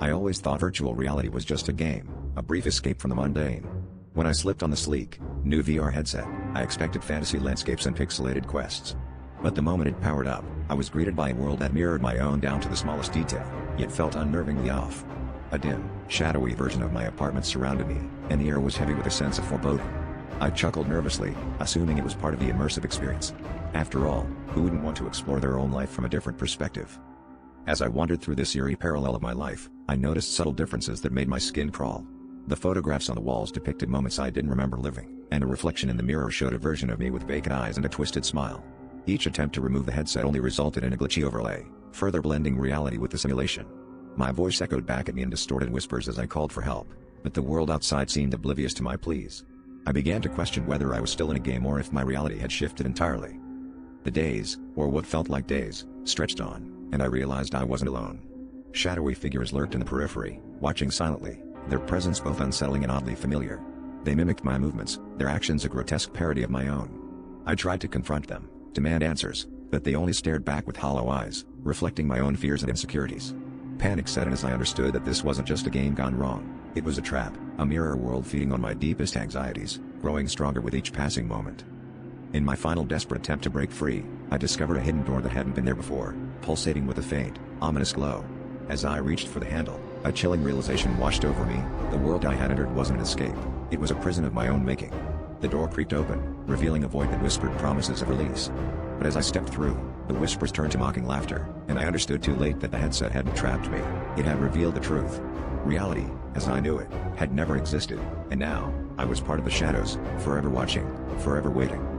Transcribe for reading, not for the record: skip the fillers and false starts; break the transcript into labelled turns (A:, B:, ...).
A: I always thought virtual reality was just a game, a brief escape from the mundane. When I slipped on the sleek, new VR headset, I expected fantasy landscapes and pixelated quests. But the moment it powered up, I was greeted by a world that mirrored my own down to the smallest detail, yet felt unnervingly off. A dim, shadowy version of my apartment surrounded me, and the air was heavy with a sense of foreboding. I chuckled nervously, assuming it was part of the immersive experience. After all, who wouldn't want to explore their own life from a different perspective? As I wandered through this eerie parallel of my life, I noticed subtle differences that made my skin crawl. The photographs on the walls depicted moments I didn't remember living, and a reflection in the mirror showed a version of me with vacant eyes and a twisted smile. Each attempt to remove the headset only resulted in a glitchy overlay, further blending reality with the simulation. My voice echoed back at me in distorted whispers as I called for help, but the world outside seemed oblivious to my pleas. I began to question whether I was still in a game or if my reality had shifted entirely. The days, or what felt like days, stretched on, and I realized I wasn't alone. Shadowy figures lurked in the periphery, watching silently, their presence both unsettling and oddly familiar. They mimicked my movements, their actions a grotesque parody of my own. I tried to confront them, demand answers, but they only stared back with hollow eyes, reflecting my own fears and insecurities. Panic set in as I understood that this wasn't just a game gone wrong, it was a trap, a mirror world feeding on my deepest anxieties, growing stronger with each passing moment. In my final desperate attempt to break free, I discovered a hidden door that hadn't been there before, pulsating with a faint, ominous glow. As I reached for the handle, a chilling realization washed over me: the world I had entered wasn't an escape, it was a prison of my own making. The door creaked open, revealing a void that whispered promises of release. But as I stepped through, the whispers turned to mocking laughter, and I understood too late that the headset hadn't trapped me, it had revealed the truth. Reality, as I knew it, had never existed, and now, I was part of the shadows, forever watching, forever waiting.